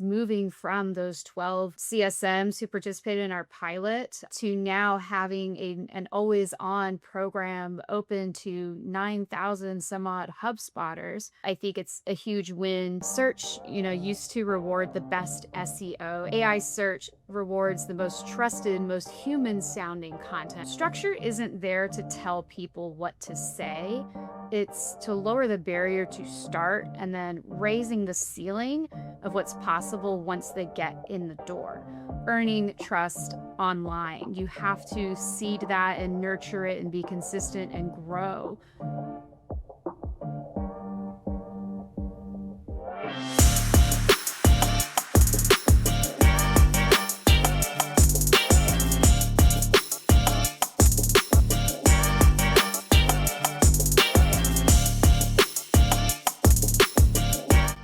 moving from those 12 CSMs who participated in our pilot to now having an always on program open to 9,000 some odd HubSpotters. I think it's a huge win. Search, used to reward the best SEO. AI search rewards the most trusted, most human sounding content. Structure isn't there to tell people what to say. It's to lower the barrier to start and then raising the ceiling of what's possible once they get in the door. Earning trust online. You have to seed that and nurture it and be consistent and grow.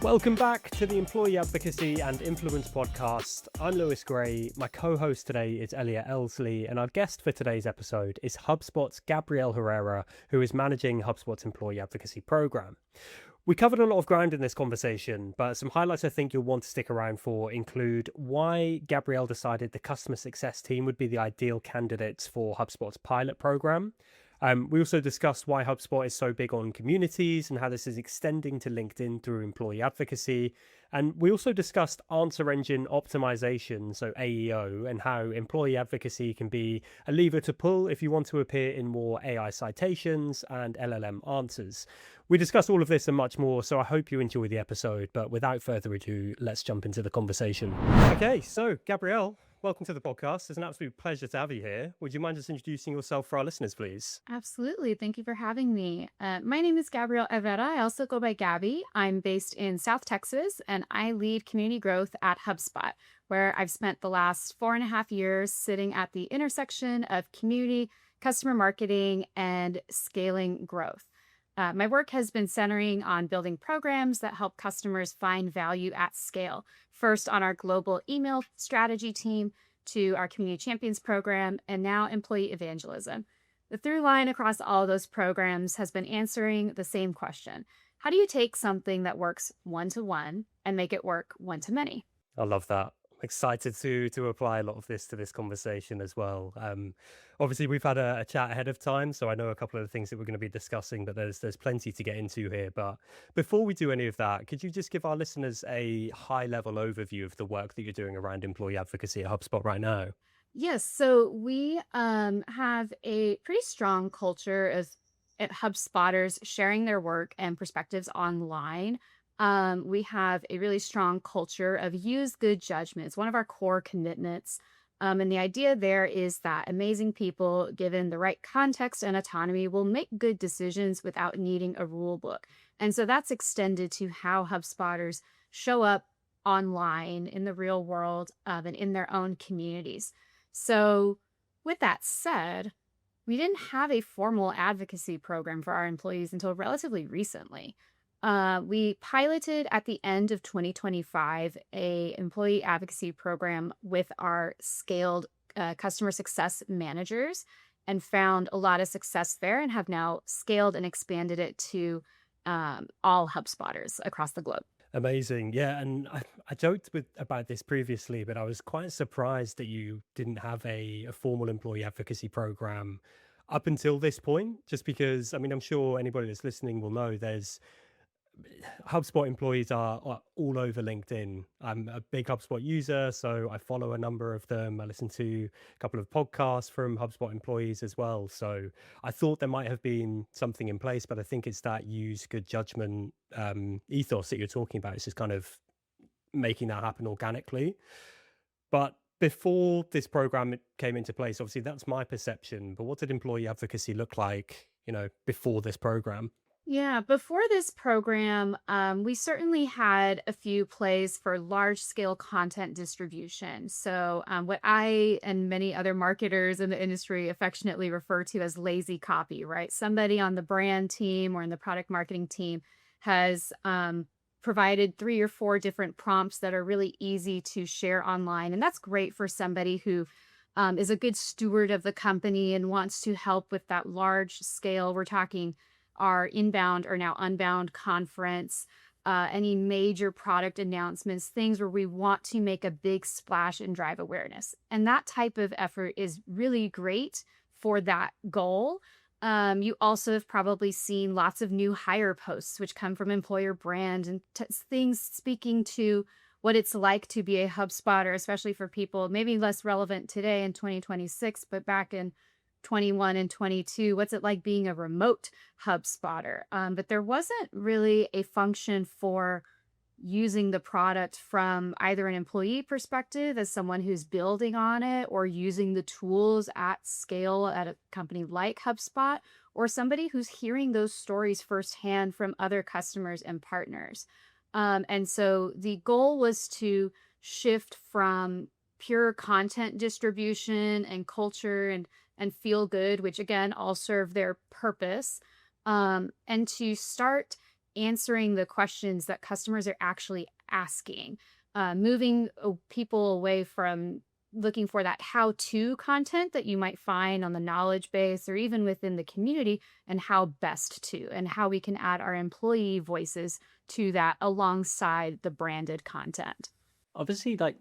Welcome back to the Employee Advocacy and Influence Podcast. I'm Lewis Gray. My co-host today is Elliot Elsley, and our guest for today's episode is HubSpot's Gabrielle Herrera, who is managing HubSpot's Employee Advocacy Program. We covered a lot of ground in this conversation, but some highlights I think you'll want to stick around for include why Gabrielle decided the customer success team would be the ideal candidates for HubSpot's pilot program. We also discussed why HubSpot is so big on communities and how this is extending to LinkedIn through employee advocacy. And we also discussed answer engine optimization, so AEO, and how employee advocacy can be a lever to pull if you want to appear in more AI citations and LLM answers. We discussed all of this and much more, so I hope you enjoy the episode. But without further ado, let's jump into the conversation. Okay, so Gabrielle, welcome to the podcast. It's an absolute pleasure to have you here. Would you mind just introducing yourself for our listeners, please? Absolutely. Thank you for having me. My name is Gabrielle Herrera. I also go by Gabby. I'm based in South Texas, and I lead community growth at HubSpot, where I've spent the last 4.5 years sitting at the intersection of community, customer marketing, and scaling growth. My work has been centering on building programs that help customers find value at scale. First on our global email strategy team, to our community champions program, and now employee evangelism. The through line across all those programs has been answering the same question. How do you take something that works one-to-one and make it work one-to-many? I love that. Excited to apply a lot of this to this conversation as well. Obviously, we've had a chat ahead of time, so I know a couple of the things that we're going to be discussing, but there's plenty to get into here. But before we do any of that, could you just give our listeners a high-level overview of the work that you're doing around employee advocacy at HubSpot right now? Yes, so we have a pretty strong culture at HubSpotters sharing their work and perspectives online. We have a really strong culture of use good judgment. It's one of our core commitments. And the idea there is that amazing people, given the right context and autonomy, will make good decisions without needing a rule book. And so that's extended to how HubSpotters show up online in the real world and in their own communities. So with that said, we didn't have a formal advocacy program for our employees until relatively recently. We piloted at the end of 2025 a employee advocacy program with our scaled customer success managers and found a lot of success there and have now scaled and expanded it to all HubSpotters across the globe. Amazing. Yeah. And I joked about this previously, but I was quite surprised that you didn't have a formal employee advocacy program up until this point, just because, I mean, I'm sure anybody that's listening will know HubSpot employees are all over LinkedIn. I'm a big HubSpot user, so I follow a number of them. I listen to a couple of podcasts from HubSpot employees as well. So I thought there might have been something in place, but I think it's that use good judgment ethos that you're talking about. It's just kind of making that happen organically. But before this program came into place, obviously that's my perception. But what did employee advocacy look like, before this program? Yeah, before this program, we certainly had a few plays for large scale content distribution. So, what I and many other marketers in the industry affectionately refer to as lazy copy, right? Somebody on the brand team or in the product marketing team has provided 3 or 4 different prompts that are really easy to share online. And that's great for somebody who is a good steward of the company and wants to help with that large scale. We're talking our inbound or now unbound conference any major product announcements, things where we want to make a big splash and drive awareness. And that type of effort is really great for that goal. You also have probably seen lots of new hire posts, which come from employer brand and things speaking to what it's like to be a HubSpotter, especially for people maybe less relevant today in 2026, but back in 21 and 22, what's it like being a remote HubSpotter? But there wasn't really a function for using the product from either an employee perspective as someone who's building on it, or using the tools at scale at a company like HubSpot, or somebody who's hearing those stories firsthand from other customers and partners. And so the goal was to shift from pure content distribution and culture and feel good, which again, all serve their purpose, and to start answering the questions that customers are actually asking, moving people away from looking for that how-to content that you might find on the knowledge base or even within the community, and how best to, and how we can add our employee voices to that alongside the branded content. Obviously, like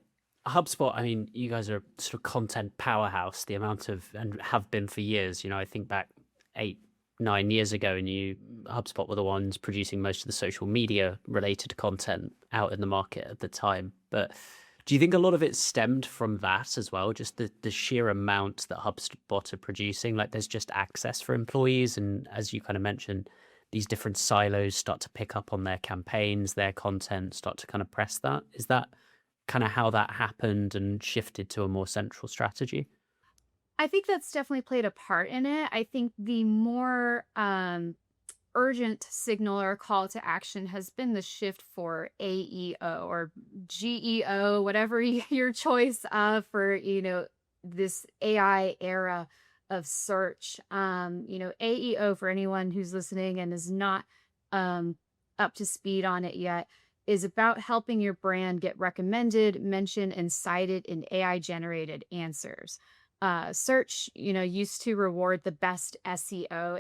HubSpot, I mean, you guys are a sort of content powerhouse, the amount of, and have been for years. I think back 8-9 years ago, and HubSpot were the ones producing most of the social media related content out in the market at the time. But do you think a lot of it stemmed from that as well? Just the sheer amount that HubSpot are producing, like there's just access for employees. And as you kind of mentioned, these different silos start to pick up on their campaigns, their content, start to kind of press that. Is that kind of how that happened and shifted to a more central strategy? I think that's definitely played a part in it. I think the more urgent signal or call to action has been the shift for AEO or GEO, whatever your choice for, this AI era of search. AEO, for anyone who's listening and is not up to speed on it yet, is about helping your brand get recommended, mentioned, and cited in AI generated answers. Search, used to reward the best SEO.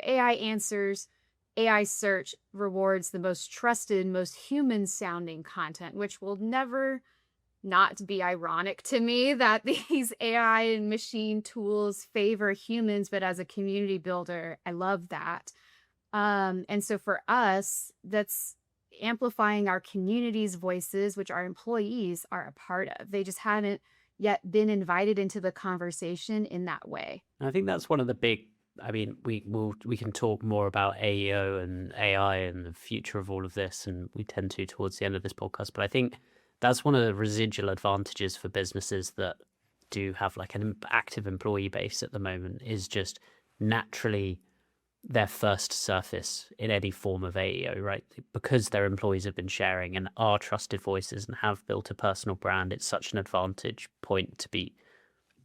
AI search rewards the most trusted, most human sounding content, which will never not be ironic to me that these AI and machine tools favor humans, but as a community builder, I love that. And so for us, that's amplifying our community's voices, which our employees are a part of. They just hadn't yet been invited into the conversation in that way. I think that's one of the big, we can talk more about AEO and AI and the future of all of this, and we tend to towards the end of this podcast. But I think that's one of the residual advantages for businesses that do have like an active employee base at the moment, is just naturally their first surface in any form of AEO, right? Because their employees have been sharing and are trusted voices and have built a personal brand, it's such an advantage point to be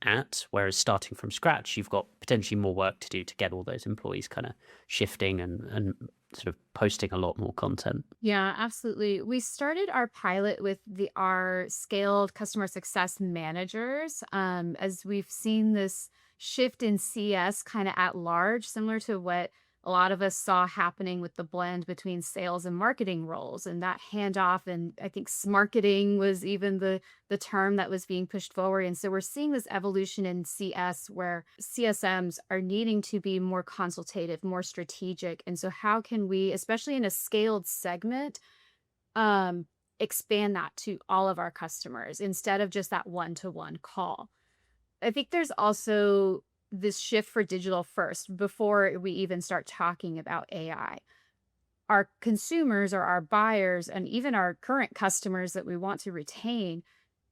at. Whereas starting from scratch, you've got potentially more work to do to get all those employees kind of shifting and sort of posting a lot more content. Yeah, absolutely. We started our pilot with our scaled customer success managers, as we've seen this shift in CS kind of at large, similar to what a lot of us saw happening with the blend between sales and marketing roles and that handoff. And I think smarketing was even the term that was being pushed forward. And so we're seeing this evolution in CS where CSMs are needing to be more consultative, more strategic. And so how can we, especially in a scaled segment, expand that to all of our customers instead of just that one-to-one call? I think there's also this shift for digital first before we even start talking about AI. Our consumers or our buyers and even our current customers that we want to retain,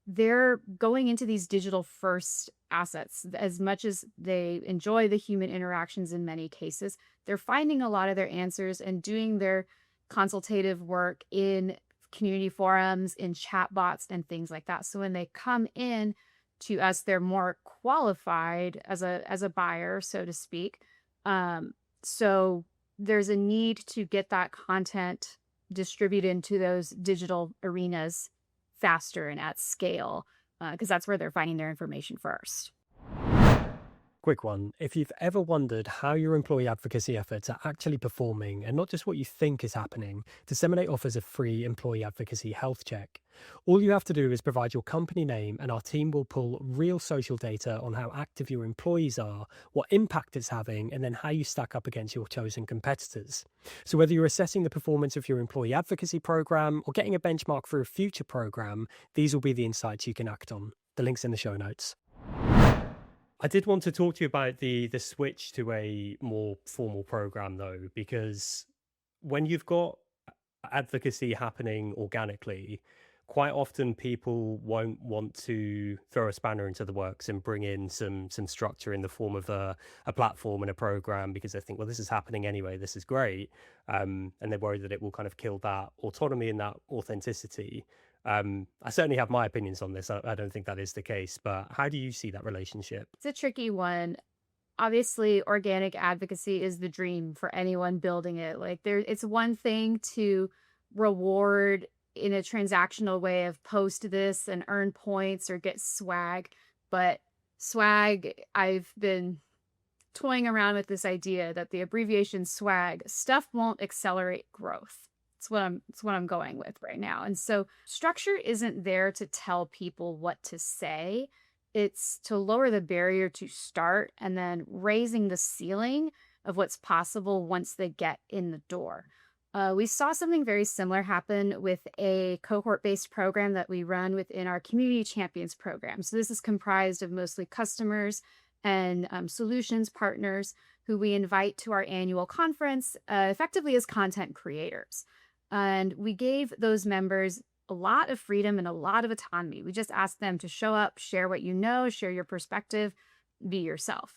they're going into these digital first assets. As much as they enjoy the human interactions in many cases, they're finding a lot of their answers and doing their consultative work in community forums, in chatbots and things like that. So when they come in to us, they're more qualified as a buyer, so to speak. So there's a need to get that content distributed into those digital arenas faster and at scale, because that's where they're finding their information first. Quick one. If you've ever wondered how your employee advocacy efforts are actually performing and not just what you think is happening, Disseminate offers a free employee advocacy health check. All you have to do is provide your company name and our team will pull real social data on how active your employees are, what impact it's having, and then how you stack up against your chosen competitors. So whether you're assessing the performance of your employee advocacy program or getting a benchmark for a future program, these will be the insights you can act on. The link's in the show notes. I did want to talk to you about the switch to a more formal program, though, because when you've got advocacy happening organically, quite often people won't want to throw a spanner into the works and bring in some structure in the form of a platform and a program, because they think, well, this is happening anyway, this is great, and they're worried that it will kind of kill that autonomy and that authenticity. I certainly have my opinions on this. I don't think that is the case, but how do you see that relationship? It's a tricky one. Obviously, organic advocacy is the dream for anyone building it. Like it's one thing to reward in a transactional way of post this and earn points or get swag, but swag, I've been toying around with this idea that the abbreviation swag stuff won't accelerate growth. It's what I'm going with right now. And so structure isn't there to tell people what to say. It's to lower the barrier to start and then raising the ceiling of what's possible once they get in the door. We saw something very similar happen with a cohort-based program that we run within our Community Champions program. So this is comprised of mostly customers and solutions partners who we invite to our annual conference, effectively as content creators. And we gave those members a lot of freedom and a lot of autonomy. We just asked them to show up, share what you know, share your perspective, be yourself.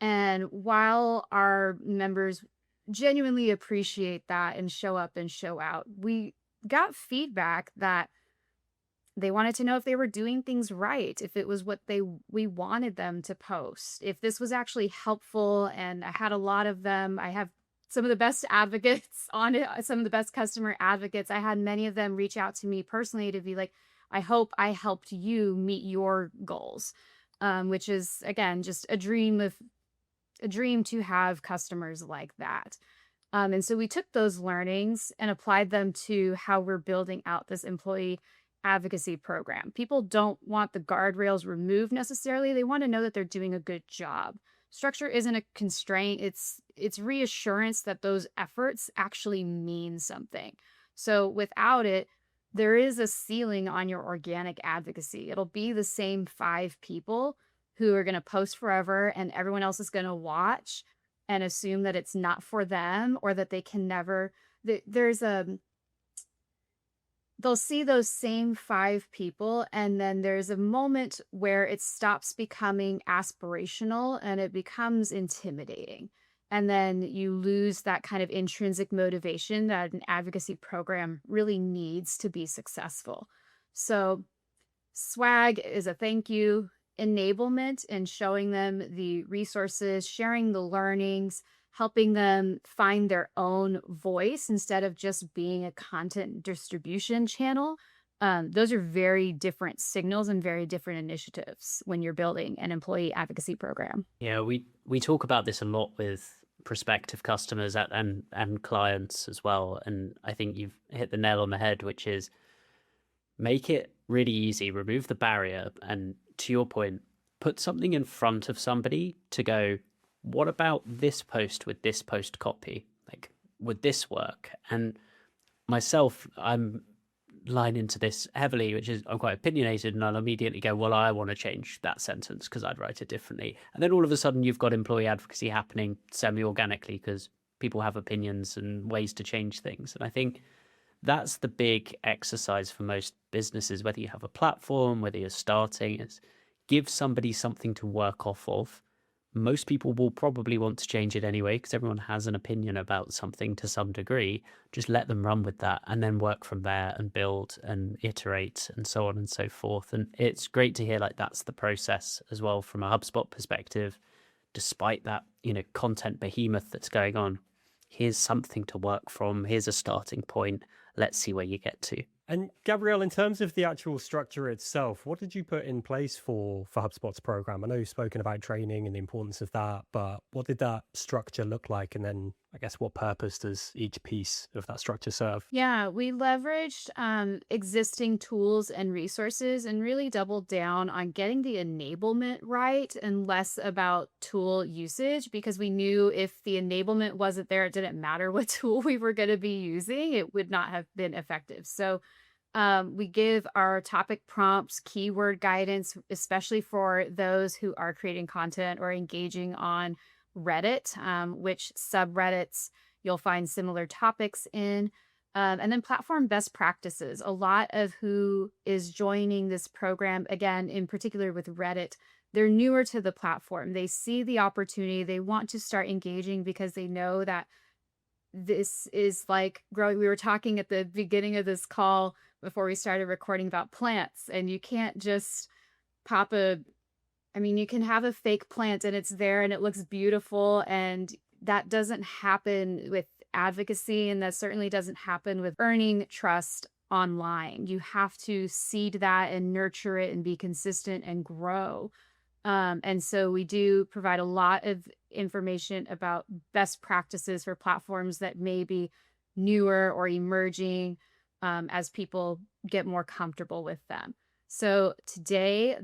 And while our members genuinely appreciate that and show up and show out, we got feedback that they wanted to know if they were doing things right, if it was what we wanted them to post, if this was actually helpful. And I had a lot of them. I have some of the best advocates on it, some of the best customer advocates. I had many of them reach out to me personally to be like, I hope I helped you meet your goals, which is, again, just a dream to have customers like that. And so we took those learnings and applied them to how we're building out this employee advocacy program. People don't want the guardrails removed necessarily. They want to know that they're doing a good job. Structure isn't a constraint. It's reassurance that those efforts actually mean something. So without it, there is a ceiling on your organic advocacy. It'll be the same 5 people who are going to post forever, and everyone else is going to watch and assume that it's not for them, or that they can never, they'll see those same 5 people, and then there's a moment where it stops becoming aspirational and it becomes intimidating. And then you lose that kind of intrinsic motivation that an advocacy program really needs to be successful. So swag is a thank you, enablement and showing them the resources, sharing the learnings, helping them find their own voice instead of just being a content distribution channel. Those are very different signals and very different initiatives when you're building an employee advocacy program. Yeah, we talk about this a lot with prospective customers and clients as well. And I think you've hit the nail on the head, which is make it really easy, remove the barrier. And to your point, put something in front of somebody to go, what about this post with this post copy? Like, would this work? And myself, I'm line into this heavily, which is I'm quite opinionated, and I'll immediately go, well, I want to change that sentence because I'd write it differently. And then all of a sudden you've got employee advocacy happening semi-organically because people have opinions and ways to change things. And I think that's the big exercise for most businesses, whether you have a platform, whether you're starting, is give somebody something to work off of. Most people will probably want to change it anyway because everyone has an opinion about something to some degree. Just let them run with that and then work from there and build and iterate and so on and so forth. And it's great to hear like that's the process as well from a HubSpot perspective, despite that, content behemoth that's going on. Here's something to work from. Here's a starting point. Let's see where you get to. And Gabrielle, in terms of the actual structure itself, what did you put in place for HubSpot's program? I know you've spoken about training and the importance of that, but what did that structure look like? And then I guess what purpose does each piece of that structure serve? Yeah, we leveraged existing tools and resources and really doubled down on getting the enablement right and less about tool usage, because we knew if the enablement wasn't there, it didn't matter what tool we were going to be using, it would not have been effective. So we give our topic prompts, keyword guidance, especially for those who are creating content or engaging on Reddit, which subreddits you'll find similar topics in. And then platform best practices. A lot of who is joining this program, again, in particular with Reddit, they're newer to the platform. They see the opportunity. They want to start engaging because they know that this is like growing. We were talking at the beginning of this call before we started recording about plants, and you can't just you can have a fake plant and it's there and it looks beautiful, and that doesn't happen with advocacy, and that certainly doesn't happen with earning trust online. You have to seed that and nurture it and be consistent and grow. And so we do provide a lot of information about best practices for platforms that may be newer or emerging, as people get more comfortable with them. So today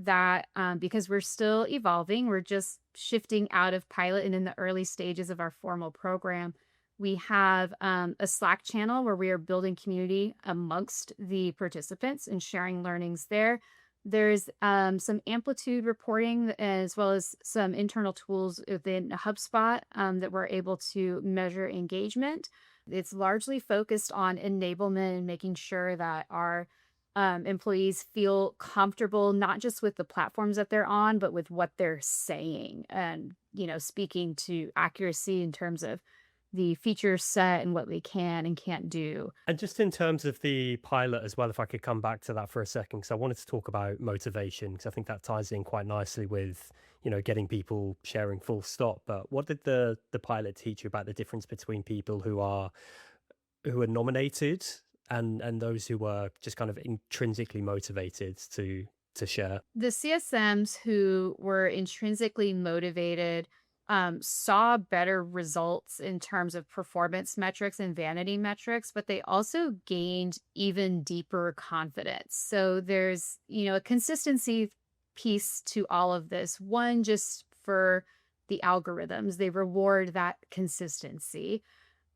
because we're still evolving, we're just shifting out of pilot and in the early stages of our formal program. We have a Slack channel where we are building community amongst the participants and sharing learnings there. There's some amplitude reporting as well as some internal tools within HubSpot that we're able to measure engagement. It's largely focused on enablement and making sure that our employees feel comfortable, not just with the platforms that they're on, but with what they're saying and, speaking to accuracy in terms of the feature set and what we can and can't do. And just in terms of the pilot as well, if I could come back to that for a second, because I wanted to talk about motivation, because I think that ties in quite nicely with, getting people sharing full stop. But what did the pilot teach you about the difference between people who are nominated and those who were just kind of intrinsically motivated to share? The CSMs who were intrinsically motivated saw better results in terms of performance metrics and vanity metrics, but they also gained even deeper confidence. So there's, a consistency piece to all of this. One, just for the algorithms, they reward that consistency.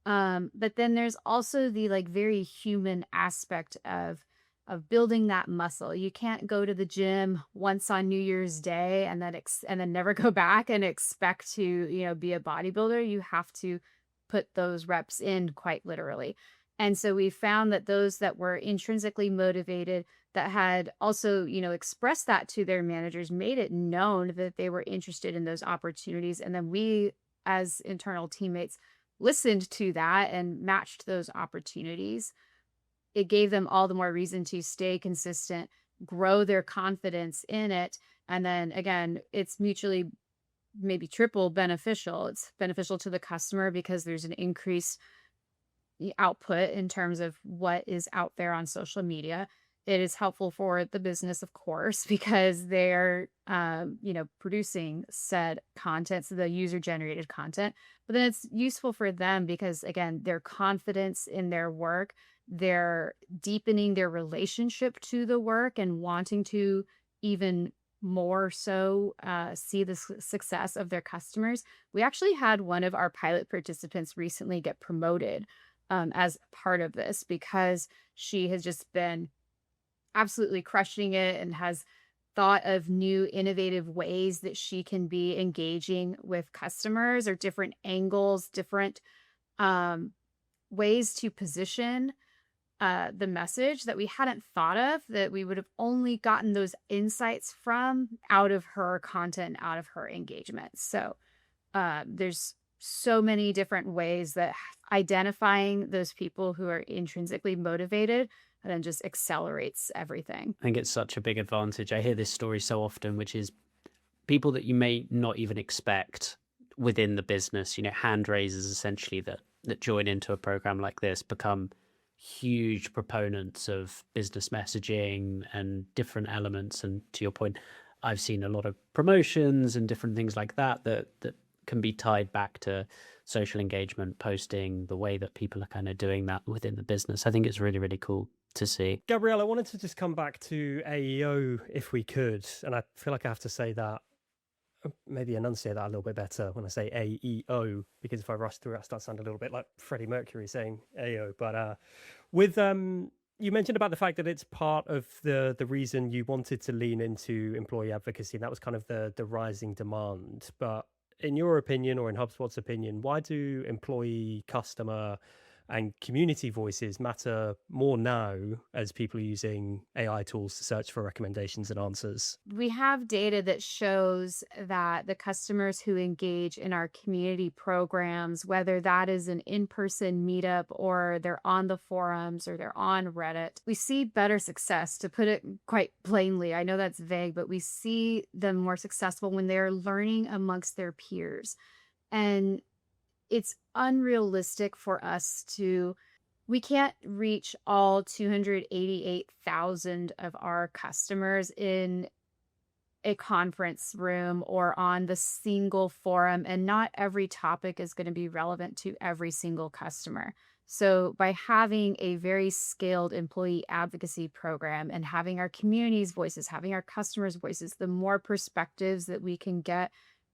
But then there's also the very human aspect of building that muscle. You can't go to the gym once on New Year's Day and then never go back and expect to, be a bodybuilder. You have to put those reps in quite literally. And so we found that those that were intrinsically motivated, that had also, expressed that to their managers, made it known that they were interested in those opportunities. And then we, as internal teammates, listened to that and matched those opportunities. It gave them all the more reason to stay consistent, grow their confidence in it. And then again, it's mutually maybe triple beneficial. It's beneficial to the customer because there's an increased output in terms of what is out there on social media. It is helpful for the business, of course, because they're, producing said content, so the user-generated content. But then it's useful for them because, again, their confidence in their work, they're deepening their relationship to the work and wanting to even more so see the success of their customers. We actually had one of our pilot participants recently get promoted as part of this because she has just been absolutely crushing it and has thought of new innovative ways that she can be engaging with customers, or different angles, different ways to position the message that we hadn't thought of, that we would have only gotten those insights from out of her content, out of her engagement. So there's so many different ways that identifying those people who are intrinsically motivated and then just accelerates everything. I think it's such a big advantage. I hear this story so often, which is people that you may not even expect within the business, hand raisers essentially that join into a program like this become huge proponents of business messaging and different elements. And to your point, I've seen a lot of promotions and different things like that can be tied back to social engagement, posting, the way that people are kind of doing that within the business. I think it's really, really cool to see. Gabrielle, I wanted to just come back to AEO if we could. And I feel like I have to say that, maybe enunciate that a little bit better when I say AEO, because if I rush through it, I start sounding a little bit like Freddie Mercury saying AEO. But you mentioned about the fact that it's part of the reason you wanted to lean into employee advocacy, and that was kind of the rising demand. But in your opinion, or in HubSpot's opinion, why do employee, customer, and community voices matter more now as people are using AI tools to search for recommendations and answers? We have data that shows that the customers who engage in our community programs, whether that is an in-person meetup or they're on the forums or they're on Reddit, we see better success, to put it quite plainly. I know that's vague, but we see them more successful when they're learning amongst their peers. And it's unrealistic for us we can't reach all 288,000 of our customers in a conference room or on the single forum, and not every topic is going to be relevant to every single customer. So by having a very scaled employee advocacy program and having our community's voices, having our customers' voices, the more perspectives that we can get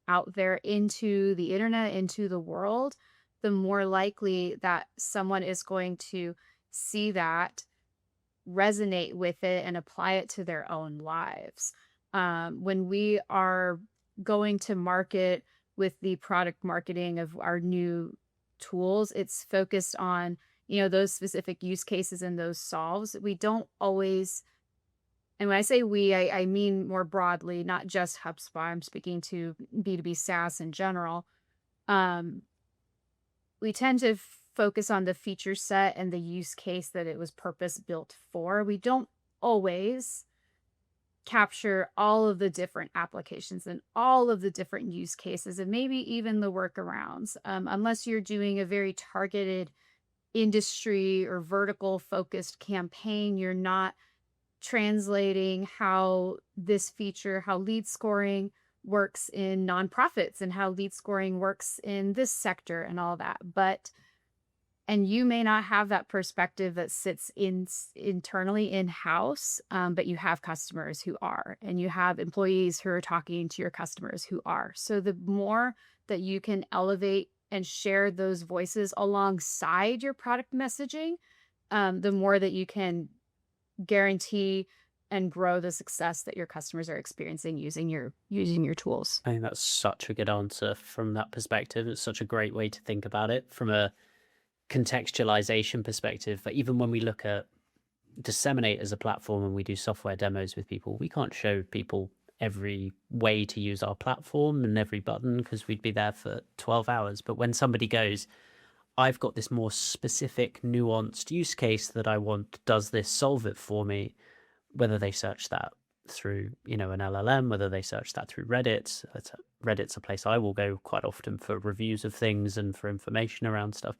out there into the internet, into the world, the more likely that someone is going to see that, resonate with it, and apply it to their own lives. When we are going to market with the product marketing of our new tools, it's focused on, those specific use cases and those solves. We don't always, and when I say we, I mean more broadly, not just HubSpot. I'm speaking to B2B SaaS in general. We tend to focus on the feature set and the use case that it was purpose built for. We don't always capture all of the different applications and all of the different use cases, and maybe even the workarounds. Unless you're doing a very targeted industry or vertical focused campaign, you're not translating how this feature, how lead scoring works in nonprofits and how lead scoring works in this sector and all that. And you may not have that perspective that sits internally in-house, but you have customers who are, and you have employees who are talking to your customers who are. So the more that you can elevate and share those voices alongside your product messaging, the more that you can guarantee and grow the success that your customers are experiencing using your tools. I think that's such a good answer from that perspective. It's such a great way to think about it from a contextualization perspective. But even when we look at Disseminate as a platform and we do software demos with people, we can't show people every way to use our platform and every button, because we'd be there for 12 hours. But when somebody goes, I've got this more specific, nuanced use case that I want, does this solve it for me? Whether they search that through, an LLM, whether they search that through Reddit. Reddit's a place I will go quite often for reviews of things and for information around stuff.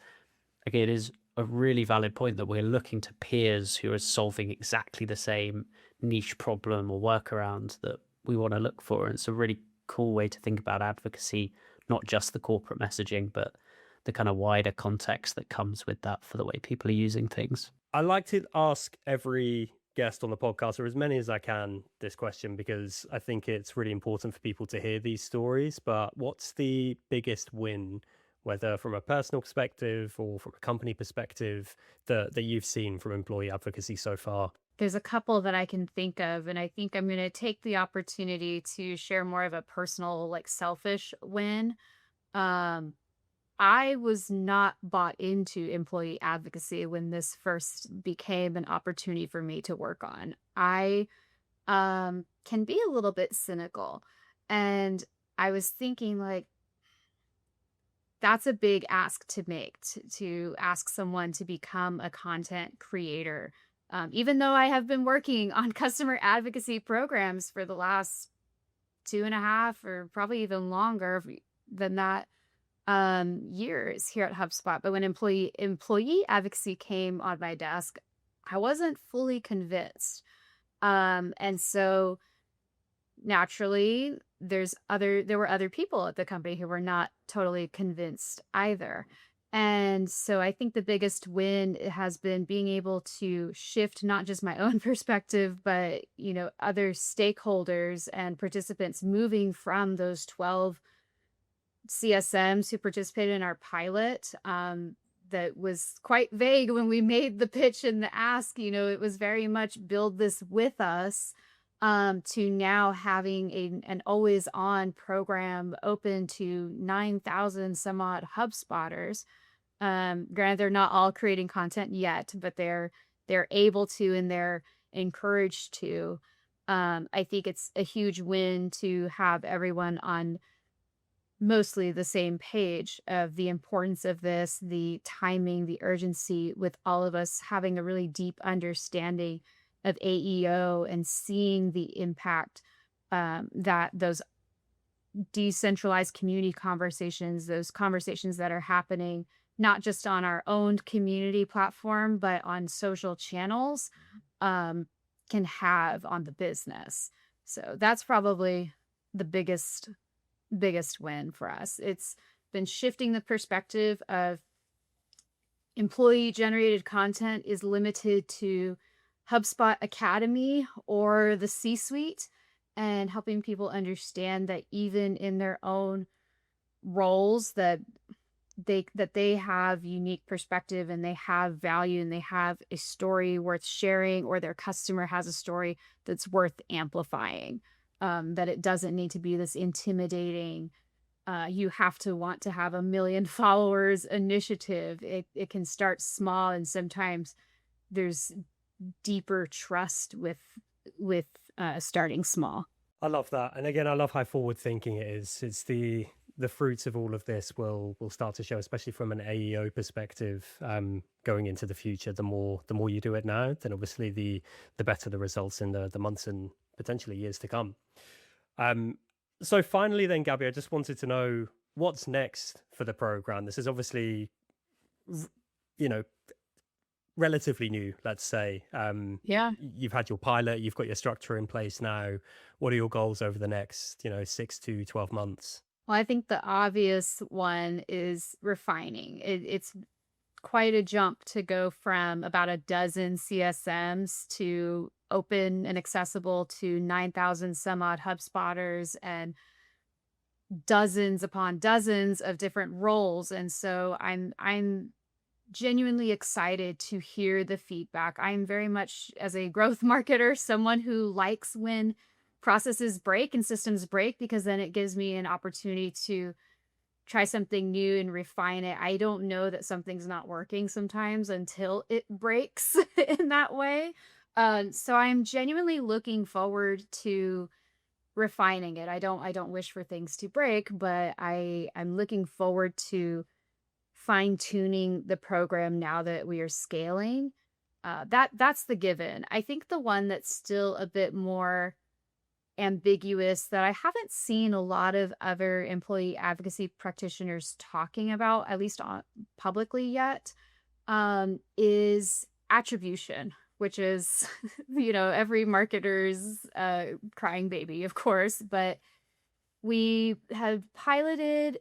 Okay, it is a really valid point that we're looking to peers who are solving exactly the same niche problem or workaround that we want to look for. And it's a really cool way to think about advocacy, not just the corporate messaging, but the kind of wider context that comes with that for the way people are using things. I like to ask every guest on the podcast, or as many as I can, this question, because I think it's really important for people to hear these stories. But what's the biggest win, whether from a personal perspective or from a company perspective, that you've seen from employee advocacy so far? There's a couple that I can think of, and I think I'm going to take the opportunity to share more of a personal, selfish win. I was not bought into employee advocacy when this first became an opportunity for me to work on. I can be a little bit cynical, and I was thinking, that's a big ask to make, to ask someone to become a content creator. Even though I have been working on customer advocacy programs for the last 2.5 or probably even longer than that, years here at HubSpot. But when employee advocacy came on my desk, I wasn't fully convinced. And so naturally, there were other people at the company who were not totally convinced either. And so I think the biggest win has been being able to shift not just my own perspective, but, other stakeholders and participants, moving from those 12 CSMs who participated in our pilot. That was quite vague when we made the pitch and the ask. It was very much build this with us, to now having an always on program open to 9,000 some odd HubSpotters. Granted, they're not all creating content yet, but they're able to, and they're encouraged to. I think it's a huge win to have everyone on mostly the same page of the importance of this, the timing, the urgency, with all of us having a really deep understanding of AEO and seeing the impact that those decentralized community conversations, those conversations that are happening not just on our own community platform, but on social channels, can have on the business. So that's probably the biggest win for us. It's been shifting the perspective of employee generated content is limited to HubSpot Academy or the C-suite, and helping people understand that even in their own roles that they have unique perspective, and they have value, and they have a story worth sharing, or their customer has a story that's worth amplifying. That it doesn't need to be this intimidating, you have to want to have 1 million followers initiative. It can start small, and sometimes there's deeper trust with starting small. I love that. And again, I love how forward thinking it is. It's the fruits of all of this will start to show, especially from an AEO perspective, going into the future. The more you do it now, then obviously the better the results in the months and potentially years to come. So finally then, Gabby, I just wanted to know what's next for the program. This is obviously, relatively new, let's say. Yeah. You've had your pilot, you've got your structure in place now. What are your goals over the next, 6 to 12 months? Well, I think the obvious one is refining. It's quite a jump to go from about a dozen CSMs to open and accessible to 9,000 some odd HubSpotters and dozens upon dozens of different roles. And so I'm genuinely excited to hear the feedback. I'm very much, as a growth marketer, someone who likes when processes break and systems break, because then it gives me an opportunity to try something new and refine it. I don't know that something's not working sometimes until it breaks in that way. So I'm genuinely looking forward to refining it. I don't wish for things to break, but I'm looking forward to fine-tuning the program now that we are scaling. That's the given. I think the one that's still a bit more ambiguous, that I haven't seen a lot of other employee advocacy practitioners talking about, at least publicly yet, is attribution, which is, every marketer's crying baby, of course. But we have piloted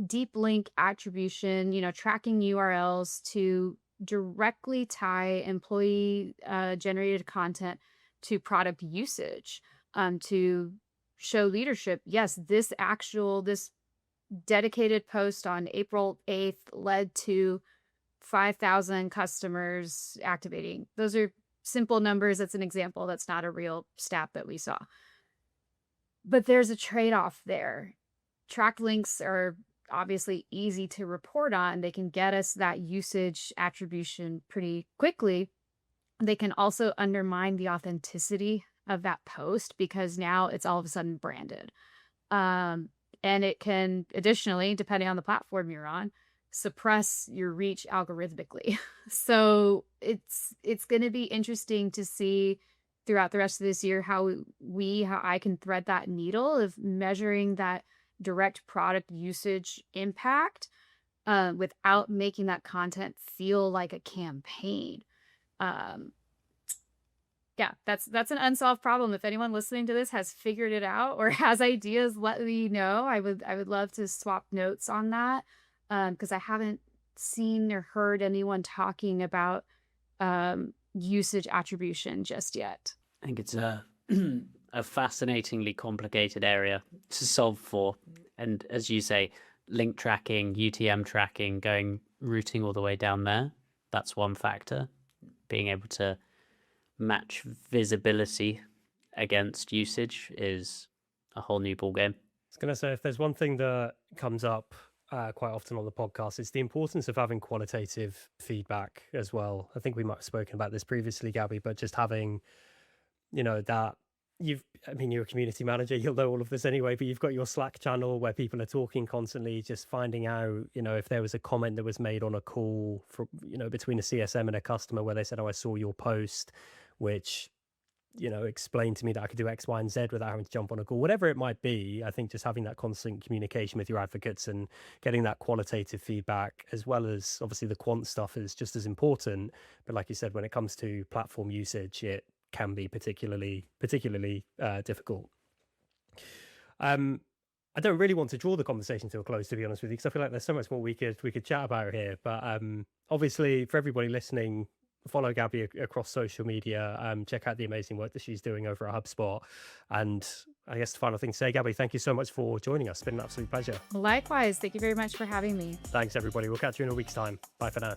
deep link attribution, tracking URLs to directly tie employee generated content to product usage, to show leadership. Yes, this dedicated post on April 8th led to 5,000 customers activating. Those are simple numbers. That's an example. That's not a real stat that we saw. But there's a trade-off there. Track links are obviously easy to report on. They can get us that usage attribution pretty quickly. They can also undermine the authenticity of that post, because now it's all of a sudden branded. And it can, additionally, depending on the platform you're on, suppress your reach algorithmically. So it's going to be interesting to see throughout the rest of this year how I can thread that needle of measuring that direct product usage impact without making that content feel like a campaign. Um, yeah, that's an unsolved problem. If anyone listening to this has figured it out or has ideas, let me know. I would love to swap notes on that, because I haven't seen or heard anyone talking about usage attribution just yet. I think it's a a fascinatingly complicated area to solve for. And as you say, link tracking, UTM tracking, routing all the way down there. That's one factor. Being able to match visibility against usage is a whole new ballgame. I was going to say, if there's one thing that comes up quite often on the podcast, it's the importance of having qualitative feedback as well. I think we might have spoken about this previously, Gabby, but just having, that you're a community manager, you'll know all of this anyway, but you've got your Slack channel where people are talking constantly, just finding out, if there was a comment that was made on a call for, between a CSM and a customer where they said, oh, I saw your post, which, explained to me that I could do X, Y, and Z without having to jump on a call, whatever it might be. I think just having that constant communication with your advocates and getting that qualitative feedback, as well as obviously the quant stuff, is just as important. But like you said, when it comes to platform usage, it can be particularly difficult. I don't really want to draw the conversation to a close, to be honest with you, because I feel like there's so much more we could chat about here. But obviously, for everybody listening, follow Gabby across social media. Check out the amazing work that she's doing over at HubSpot. And I guess the final thing to say, Gabby, thank you so much for joining us. It's been an absolute pleasure. Likewise. Thank you very much for having me. Thanks, everybody. We'll catch you in a week's time. Bye for now.